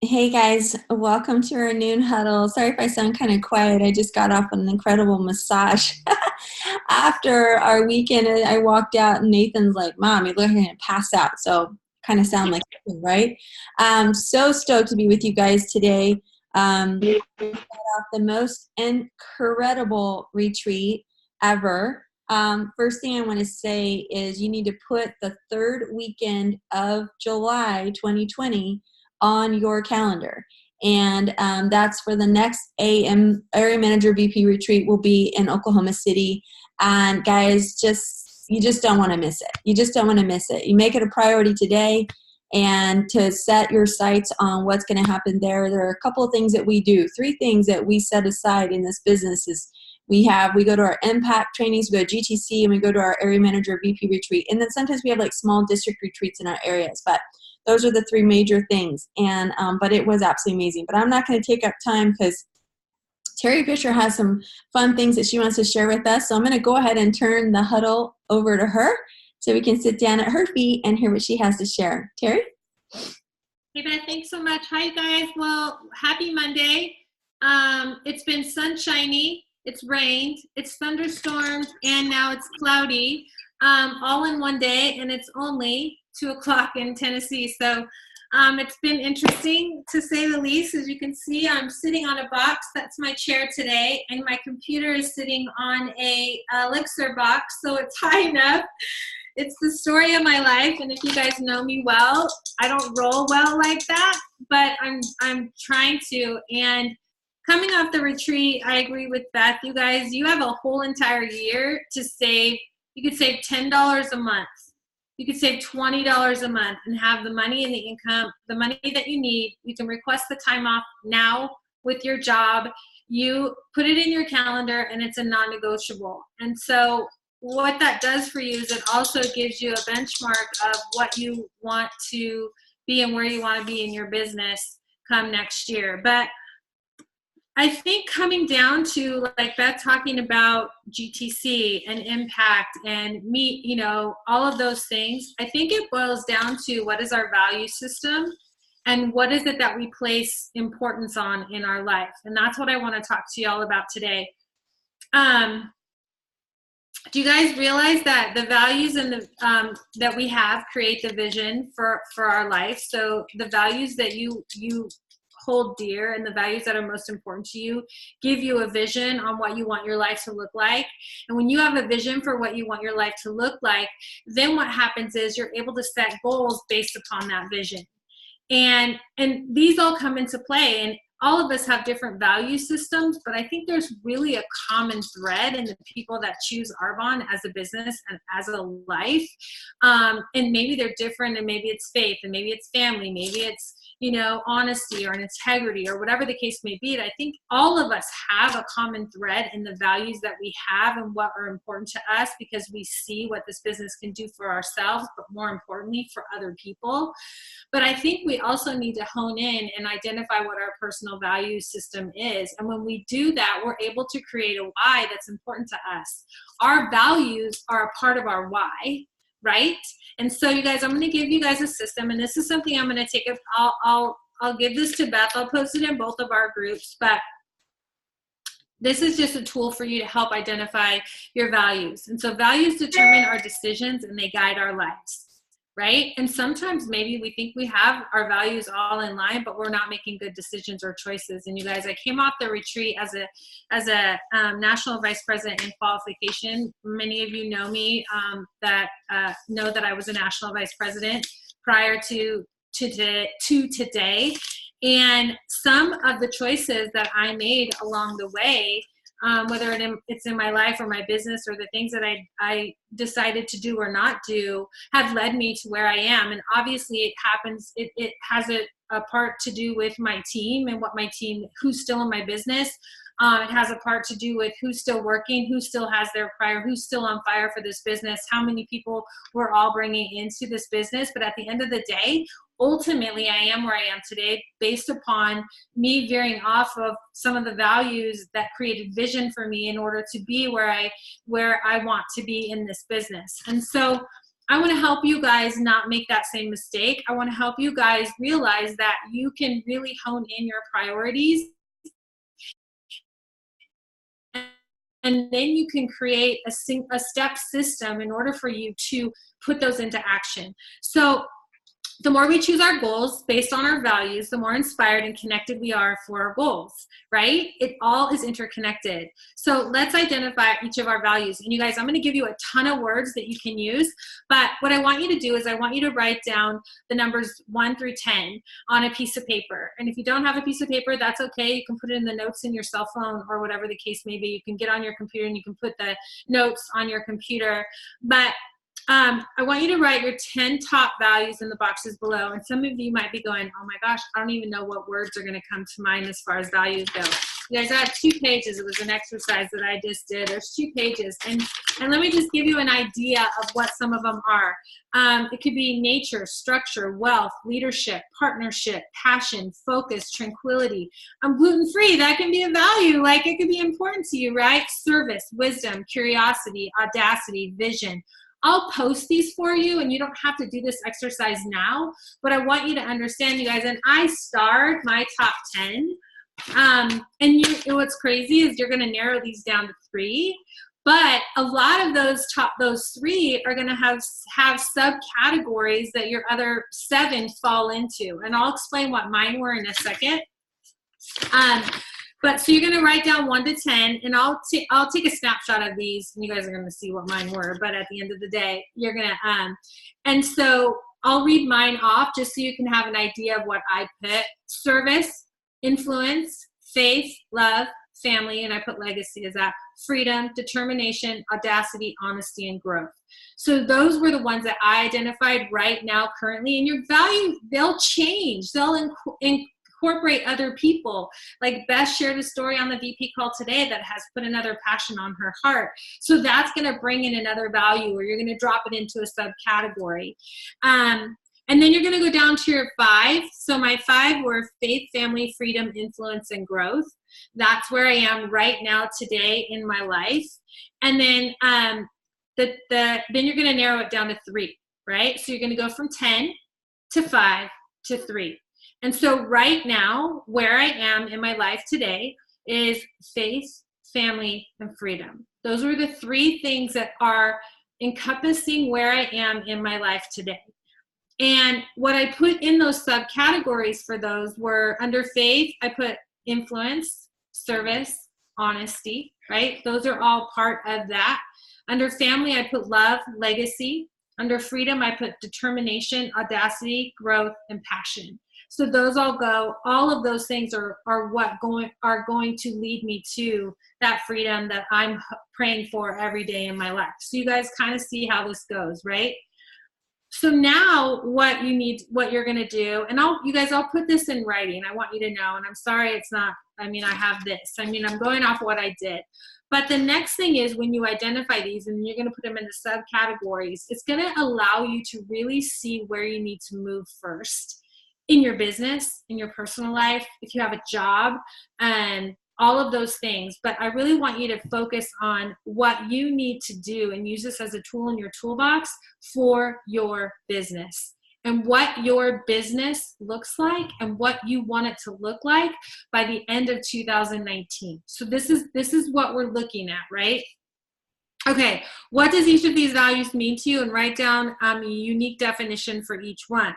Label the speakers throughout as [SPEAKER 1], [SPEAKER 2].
[SPEAKER 1] Hey guys, welcome to our noon huddle. Sorry if I sound kind of quiet. I just got off an incredible massage. After our weekend, I walked out and Nathan's like, Mom, you're looking to pass out. So kind of sound like him, right? So stoked to be with you guys today. The most incredible retreat ever. First thing I want to say is you need to put the third weekend of July 2020 on your calendar. And that's for the next AM Area Manager VP retreat will be in Oklahoma City. And guys, you just don't want to miss it. You just don't want to miss it. You make it a priority today and to set your sights on what's going to happen there. There are a couple of things that we do. Three things that we set aside in this business is we go to our impact trainings, we go to GTC, and we go to our area manager VP retreat. And then sometimes we have like small district retreats in our areas. But those are the three major things. And but it was absolutely amazing. But I'm not going to take up time because Teri Fischer has some fun things that she wants to share with us. So I'm going to go ahead and turn the huddle over to her so we can sit down at her feet and hear what she has to share. Teri?
[SPEAKER 2] Hey, Beth, thanks so much. Hi, guys. Well, happy Monday. It's been sunshiny, it's rained, it's thunderstormed, and now it's cloudy, all in one day, and it's only 2 o'clock in Tennessee. So it's been interesting, to say the least. As you can see, I'm sitting on a box. That's my chair today, and my computer is sitting on a Elixir box, so it's high enough. It's the story of my life, and if you guys know me well, I don't roll well like that, but I'm trying to. And coming off the retreat, I agree with Beth. You guys, you have a whole entire year to save. You could save $10 a month. You could save $20 a month and have the money and the income, the money that you need. You can request the time off now with your job. You put it in your calendar, and it's a non-negotiable. And so what that does for you is it also gives you a benchmark of what you want to be and where you want to be in your business come next year. But I think coming down to, like Beth talking about GTC and impact and me, all of those things, I think it boils down to what is our value system and what is it that we place importance on in our life. And that's what I want to talk to you all about today. Do you guys realize that the values and the that we have create the vision for our life? So the values that you hold dear and the values that are most important to you give you a vision on what you want your life to look like. And when you have a vision for what you want your life to look like, then what happens is you're able to set goals based upon that vision. And these all come into play. And all of us have different value systems, but I think there's really a common thread in the people that choose Arbonne as a business and as a life. And maybe they're different, and maybe it's faith, and maybe it's family, maybe it's, honesty or an integrity or whatever the case may be. And I think all of us have a common thread in the values that we have and what are important to us, because we see what this business can do for ourselves, but more importantly for other people. But I think we also need to hone in and identify what our personal value system is. And when we do that, we're able to create a why that's important to us. Our values are a part of our why, right? And so you guys, I'm going to give you guys a system, and this is something I'm going to take up. I'll give this to Beth. I'll post it in both of our groups, but this is just a tool for you to help identify your values. And so values determine our decisions, and they guide our lives. Right? And sometimes maybe we think we have our values all in line, but we're not making good decisions or choices. And you guys, I came off the retreat as a national vice president in qualification. Many of you know me that know that I was a national vice president prior to today. And some of the choices that I made along the way, whether it's in my life or my business or the things that I decided to do or not do, have led me to where I am. And obviously it has a part to do with my team and who's still in my business. It has a part to do with who's still working, who still has their fire, who's still on fire for this business, how many people we're all bringing into this business. But at the end of the day, ultimately, I am where I am today based upon me veering off of some of the values that created vision for me in order to be where I want to be in this business. And so I want to help you guys not make that same mistake. I want to help you guys realize that you can really hone in your priorities, and then you can create a step system in order for you to put those into action. So the more we choose our goals based on our values, the more inspired and connected we are for our goals, right? It all is interconnected. So let's identify each of our values. And you guys, I'm going to give you a ton of words that you can use. But what I want you to do is I want you to write down the numbers 1 through 10 on a piece of paper. And if you don't have a piece of paper, that's okay. You can put it in the notes in your cell phone or whatever the case may be. You can get on your computer and you can put the notes on your computer. But I want you to write your 10 top values in the boxes below. And some of you might be going, oh my gosh, I don't even know what words are going to come to mind as far as values go. You guys, I have 2 pages. It was an exercise that I just did. There's 2 pages. And let me just give you an idea of what some of them are. It could be nature, structure, wealth, leadership, partnership, passion, focus, tranquility. I'm gluten-free. That can be a value. Like, it could be important to you, right? Service, wisdom, curiosity, audacity, vision. I'll post these for you, and you don't have to do this exercise now, but I want you to understand, you guys, and I starred my top 10. And what's crazy is you're going to narrow these down to 3, but a lot of those 3 are going to have subcategories that your other 7 fall into. And I'll explain what mine were in a second. But so you're going to write down 1 to 10, and I'll take a snapshot of these, and you guys are going to see what mine were. But at the end of the day, you're going to, and so I'll read mine off just so you can have an idea of what I put. Service, influence, faith, love, family, and I put legacy as that. Freedom, determination, audacity, honesty, and growth. So those were the ones that I identified right now currently. And your value, they'll change. They'll incorporate other people. Like Beth shared a story on the VP call today that has put another passion on her heart. So that's going to bring in another value, or you're going to drop it into a subcategory. And then you're going to go down to your 5. So my 5 were faith, family, freedom, influence, and growth. That's where I am right now today in my life. And then then you're going to narrow it down to 3, right? So you're going to go from 10 to 5 to 3. And so right now, where I am in my life today is faith, family, and freedom. Those are the 3 things that are encompassing where I am in my life today. And what I put in those subcategories for those were under faith, I put influence, service, honesty, right? Those are all part of that. Under family, I put love, legacy. Under freedom, I put determination, audacity, growth, and passion. So those all of those things are going to lead me to that freedom that I'm praying for every day in my life. So you guys kind of see how this goes, right? So now what you're going to do, and I'll put this in writing. I want you to know, and I'm sorry it's not, I have this. I'm going off what I did. But the next thing is when you identify these and you're going to put them into subcategories, it's going to allow you to really see where you need to move first in your business, in your personal life, if you have a job, and all of those things. But I really want you to focus on what you need to do and use this as a tool in your toolbox for your business and what your business looks like and what you want it to look like by the end of 2019. So this is what we're looking at, right? Okay, what does each of these values mean to you? And write down a unique definition for each one.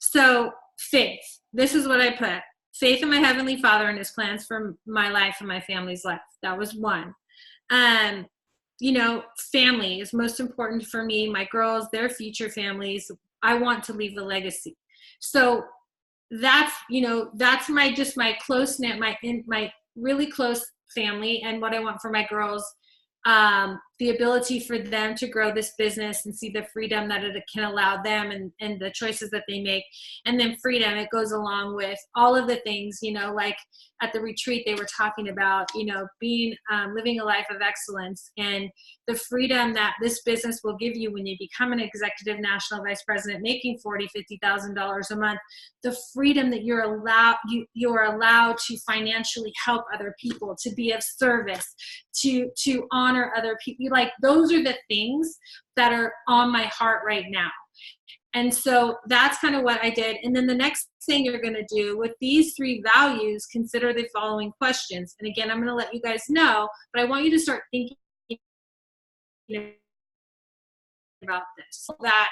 [SPEAKER 2] So faith, this is what I put. Faith in my Heavenly Father and His plans for my life and my family's life. That was 1. Family is most important for me. My girls, their future families. I want to leave a legacy. So that's my close knit, my really close family, and what I want for my girls. The ability for them to grow this business and see the freedom that it can allow them and the choices that they make. And then freedom, it goes along with all of the things, like at the retreat, they were talking about, being, living a life of excellence and the freedom that this business will give you when you become an executive national vice president, making $40,000, $50,000 a month, the freedom that you're allowed to financially help other people, to be of service, to honor other people. like, those are the things that are on my heart right now. And so that's kind of what I did. And then the next thing you're going to do with these 3 values, consider the following questions. And again, I'm going to let you guys know, but I want you to start thinking about this, so that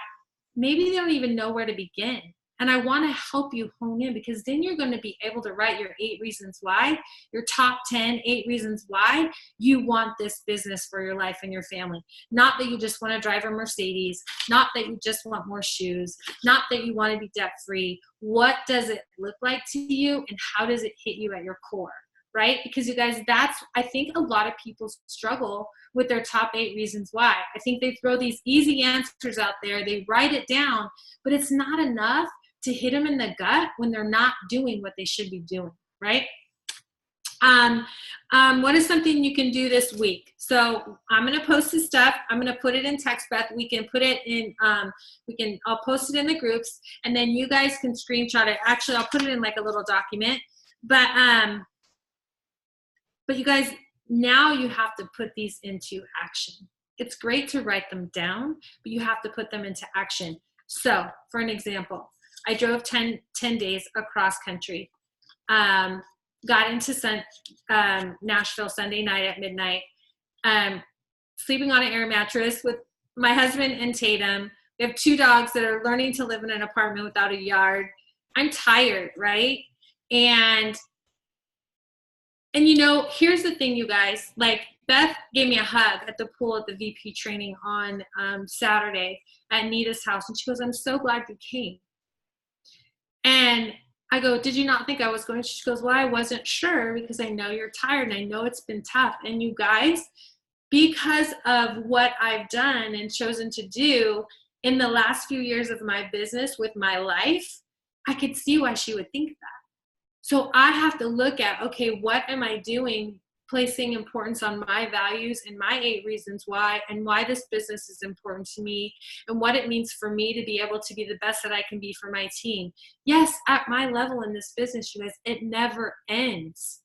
[SPEAKER 2] maybe they don't even know where to begin. And I want to help you hone in, because then you're going to be able to write your 8 reasons why, your top 10, 8 reasons why you want this business for your life and your family. Not that you just want to drive a Mercedes, not that you just want more shoes, not that you want to be debt free. What does it look like to you, and how does it hit you at your core? Right? Because you guys, I think a lot of people struggle with their top 8 reasons why. I think they throw these easy answers out there, they write it down, but it's not enough to hit them in the gut when they're not doing what they should be doing, right? What is something you can do this week? So I'm going to post this stuff. I'm going to put it in text, Beth. We can put it in, I'll post it in the groups, and then you guys can screenshot it. Actually, I'll put it in like a little document, but you guys, now you have to put these into action. It's great to write them down, but you have to put them into action. So for an example, I drove 10 days across country, got into Nashville Sunday night at midnight, sleeping on an air mattress with my husband and Tatum. We have 2 dogs that are learning to live in an apartment without a yard. I'm tired, right? And you know, here's the thing, you guys, like Beth gave me a hug at the pool at the VP training on Saturday at Nita's house. And she goes, I'm so glad you came. And I go, did you not think I was going? She goes, well, I wasn't sure, because I know you're tired and I know it's been tough. And you guys, because of what I've done and chosen to do in the last few years of my business with my life, I could see why she would think that. So I have to look at, okay, what am I doing, placing importance on my values and my 8 reasons why, and why this business is important to me, and what it means for me to be able to be the best that I can be for my team. Yes, at my level in this business, you guys, it never ends.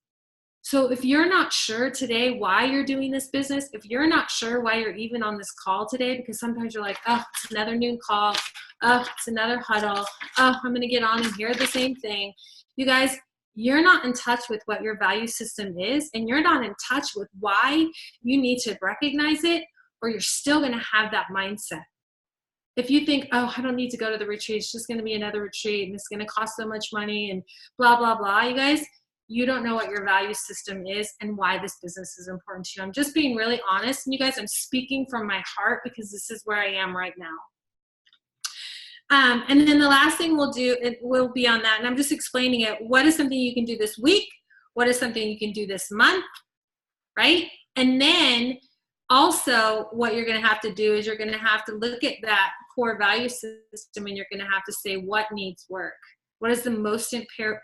[SPEAKER 2] So if you're not sure today why you're doing this business, if you're not sure why you're even on this call today, because sometimes you're like, oh, it's another noon call, oh, it's another huddle, oh, I'm going to get on and hear the same thing. You guys, you're not in touch with what your value system is, and you're not in touch with why you need to recognize it, or you're still going to have that mindset. If you think, oh, I don't need to go to the retreat, it's just going to be another retreat and it's going to cost so much money and blah, blah, blah, you guys, you don't know what your value system is and why this business is important to you. I'm just being really honest, and you guys, I'm speaking from my heart, because this is where I am right now. And then the last thing we'll do, it will be on that, and I'm just explaining it. What is something you can do this week? What is something you can do this month, right? And then also what you're going to have to do is you're going to have to look at that core value system, and you're going to have to say, what needs work? What is the most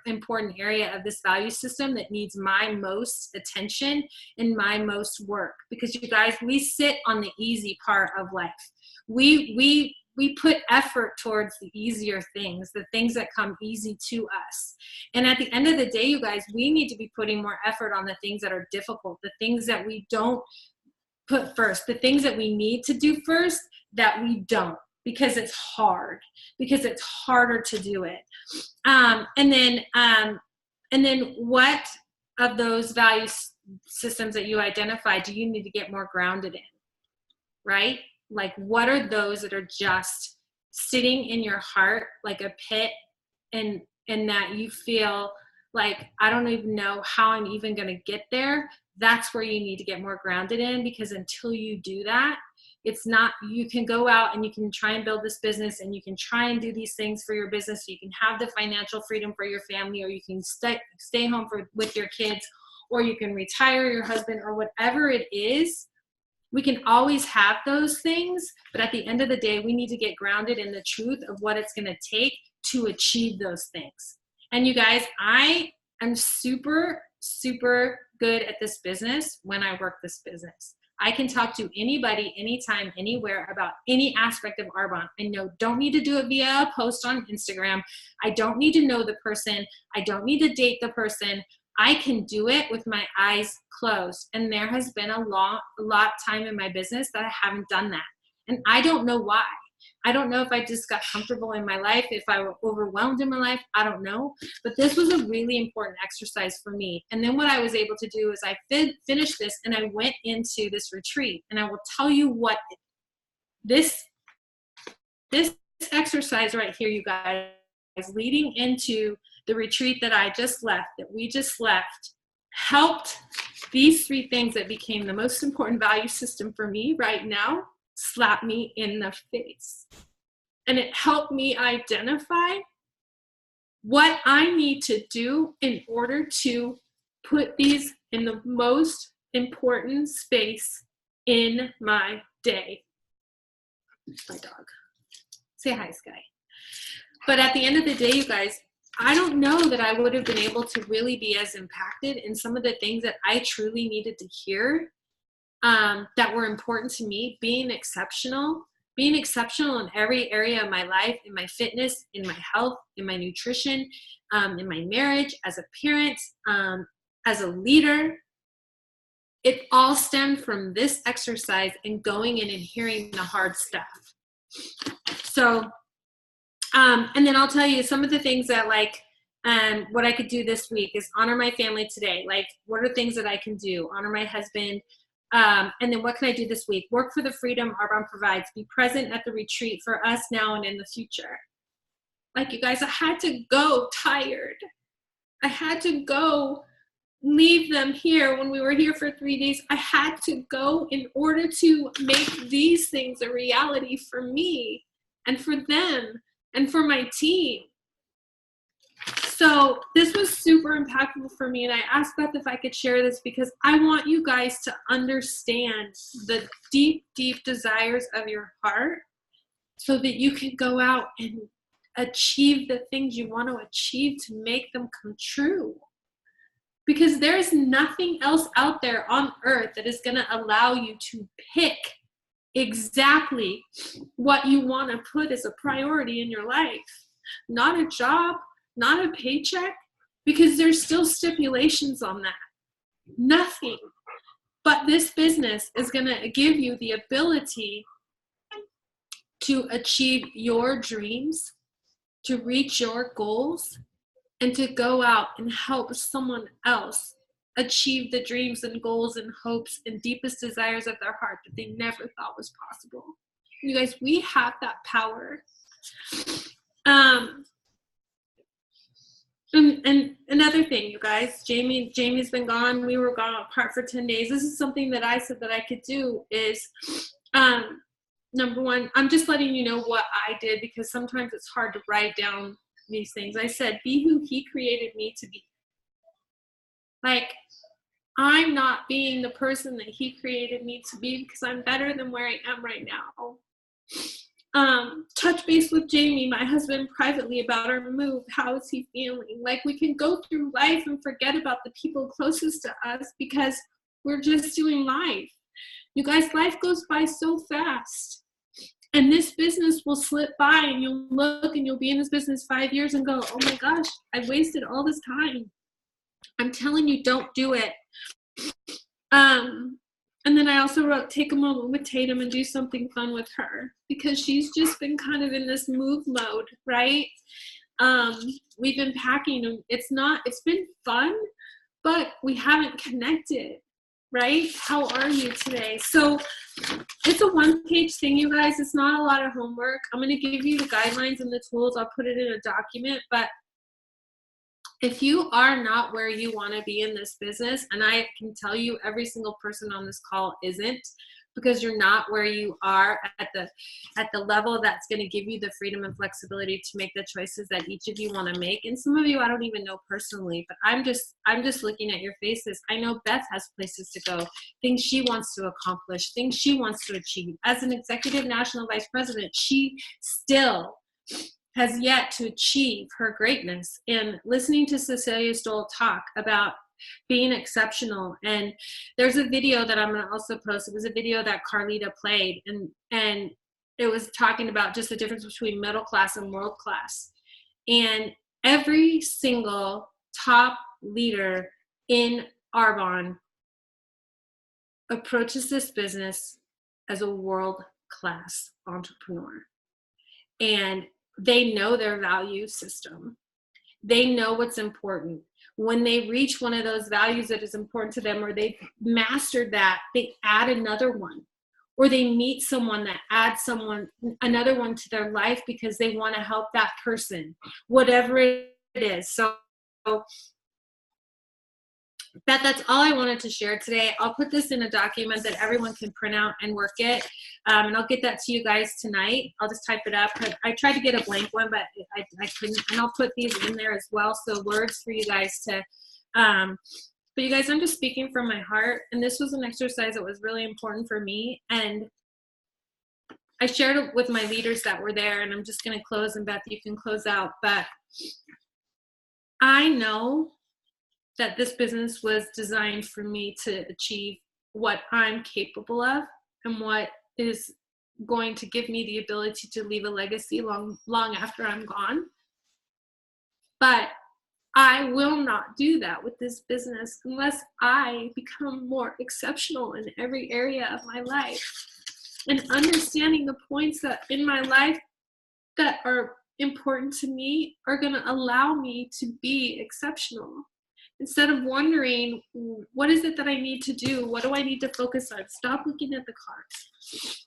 [SPEAKER 2] important area of this value system that needs my most attention and my most work? Because you guys, we sit on the easy part of life. We put effort towards the easier things, the things that come easy to us. And at the end of the day, you guys, we need to be putting more effort on the things that are difficult, the things that we don't put first, the things that we need to do first that we don't, because it's hard, because it's harder to do it. And then what of those value systems that you identify do you need to get more grounded in, right? Like, what are those that are just sitting in your heart like a pit, and that you feel like, I don't even know how I'm even going to get there? That's where you need to get more grounded in, because until you do that, it's not, you can go out and you can try and build this business, and you can try and do these things for your business, so you can have the financial freedom for your family, or you can stay home with your kids, or you can retire your husband, or whatever it is. We can always have those things, but at the end of the day, we need to get grounded in the truth of what it's going to take to achieve those things. And you guys, I am super, super good at this business when I work this business. I can talk to anybody, anytime, anywhere about any aspect of Arbonne. I don't need to do it via a post on Instagram. I don't need to know the person. I don't need to date the person. I can do it with my eyes closed. And there has been a lot of time in my business that I haven't done that. And I don't know why. I don't know if I just got comfortable in my life, if I were overwhelmed in my life, I don't know. But this was a really important exercise for me. And then what I was able to do is I finished this and I went into this retreat. And I will tell you what this exercise right here, you guys, leading into the retreat that I just left, that we just left, helped these three things that became the most important value system for me right now slap me in the face. And it helped me identify what I need to do in order to put these in the most important space in my day. My dog. Say hi, Sky. But at the end of the day, you guys, I don't know that I would have been able to really be as impacted in some of the things that I truly needed to hear that were important to me. Being exceptional in every area of my life, in my fitness, in my health, in my nutrition, in my marriage, as a parent, as a leader. It all stemmed from this exercise and going in and hearing the hard stuff. So, and then I'll tell you some of the things that what I could do this week is honor my family today. Like, what are things that I can do? Honor my husband. And then what can I do this week? Work for the freedom Arbonne provides. Be present at the retreat for us now and in the future. Like, you guys, I had to go tired. I had to go leave them here when we were here for 3 days. I had to go in order to make these things a reality for me and for them and for my team. So this was super impactful for me, and I asked Beth if I could share this because I want you guys to understand the deep, deep desires of your heart so that you can go out and achieve the things you want to achieve to make them come true. Because there's nothing else out there on earth that is going to allow you to pick exactly what you want to put as a priority in your life. Not a job, not a paycheck, because there's still stipulations on that. Nothing. But this business is going to give you the ability to achieve your dreams, to reach your goals, and to go out and help someone else achieve the dreams and goals and hopes and deepest desires of their heart that they never thought was possible. You guys, we have that power. And another thing, you guys, Jamie's been gone. We were gone apart for 10 days. This is something that I said that I could do is, number one, I'm just letting you know what I did because sometimes it's hard to write down these things. I said, be who he created me to be. Like, I'm not being the person that he created me to be because I'm better than where I am right now. Touch base with Jamie, my husband, privately about our move. How is he feeling? Like, we can go through life and forget about the people closest to us because we're just doing life. You guys, life goes by so fast. And this business will slip by and you'll look and you'll be in this business 5 years and go, oh my gosh, I wasted all this time. I'm telling you, don't do it. And then I also wrote, take a moment with Tatum and do something fun with her because she's just been kind of in this move mode, right? We've been packing. It's been fun, but we haven't connected, right? How are you today? So it's a one-page thing, you guys. It's not a lot of homework. I'm going to give you the guidelines and the tools. I'll put it in a document, but if you are not where you want to be in this business, and I can tell you every single person on this call isn't, because you're not where you are at the level that's going to give you the freedom and flexibility to make the choices that each of you want to make. And some of you I don't even know personally, but I'm just looking at your faces. I know Beth has places to go, things she wants to accomplish, things she wants to achieve. As an executive national vice president, she still has yet to achieve her greatness. And listening to Cecilia Stoll talk about being exceptional, and there's a video that I'm going to also post. It was a video that Carlita played, and it was talking about just the difference between middle class and world class. And every single top leader in Arbonne approaches this business as a world-class entrepreneur. And they know their value system. They know what's important. When they reach one of those values that is important to them, or they've mastered that, they add another one. Or they meet someone that adds another one to their life because they want to help that person, whatever it is. So that's all I wanted to share today. I'll put this in a document that everyone can print out and work it. And I'll get that to you guys tonight. I'll just type it up. I tried to get a blank one, but I couldn't. And I'll put these in there as well. So words for you guys to, but you guys, I'm just speaking from my heart. And this was an exercise that was really important for me. And I shared it with my leaders that were there. And I'm just going to close, and Beth, you can close out. But I know that this business was designed for me to achieve what I'm capable of and what is going to give me the ability to leave a legacy long after I'm gone. But I will not do that with this business unless I become more exceptional in every area of my life. And understanding the points that in my life that are important to me are going to allow me to be exceptional. Instead of wondering, what is it that I need to do? What do I need to focus on? Stop looking at the cards.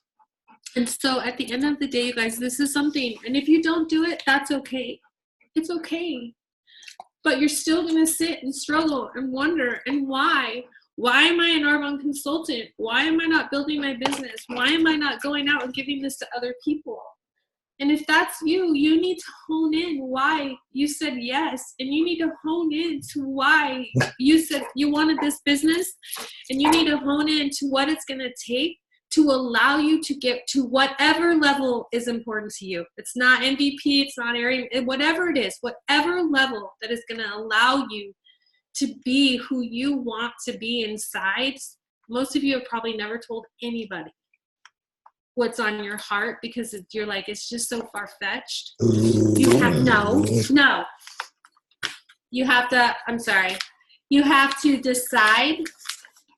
[SPEAKER 2] And so at the end of the day, you guys, this is something, and if you don't do it, that's okay. It's okay. But you're still going to sit and struggle and wonder, and why? Why am I an Arbonne consultant? Why am I not building my business? Why am I not going out and giving this to other people? And if that's you, you need to hone in why you said yes. And you need to hone in to why you said you wanted this business. And you need to hone in to what it's going to take to allow you to get to whatever level is important to you. It's not MVP, it's not area, whatever it is, whatever level that is going to allow you to be who you want to be inside. Most of you have probably never told anybody what's on your heart because you're like, it's just so far-fetched. You have no. You have to, I'm sorry. You have to decide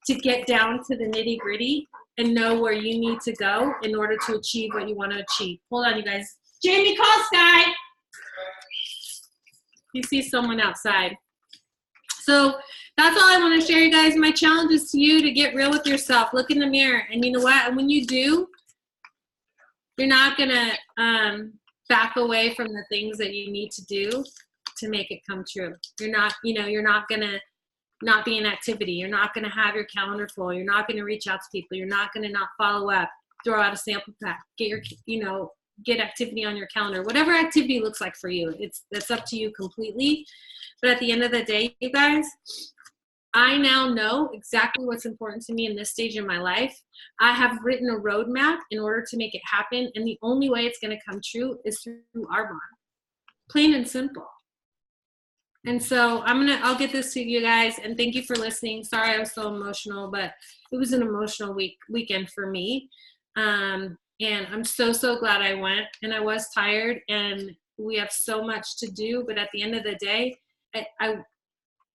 [SPEAKER 2] to get down to the nitty-gritty and know where you need to go in order to achieve what you want to achieve. Hold on, you guys. Jamie, call Sky. You see someone outside. So that's all I want to share, you guys. My challenge is to you to get real with yourself. Look in the mirror. And you know what? And when you do, you're not going to back away from the things that you need to do to make it come true. You're not going to not be in activity. You're not going to have your calendar full. You're not going to reach out to people. You're not going to not follow up, throw out a sample pack, get activity on your calendar. Whatever activity looks like for you, that's up to you completely. But at the end of the day, you guys, I now know exactly what's important to me in this stage in my life. I have written a roadmap in order to make it happen. And the only way it's going to come true is through Arbonne. Plain and simple. And so I'll get this to you guys, and thank you for listening. Sorry I was so emotional, but it was an emotional weekend for me. And I'm so glad I went, and I was tired, and we have so much to do, but at the end of the day,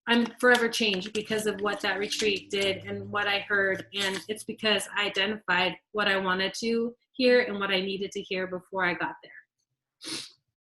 [SPEAKER 2] I'm forever changed because of what that retreat did and what I heard. And it's because I identified what I wanted to hear and what I needed to hear before I got there.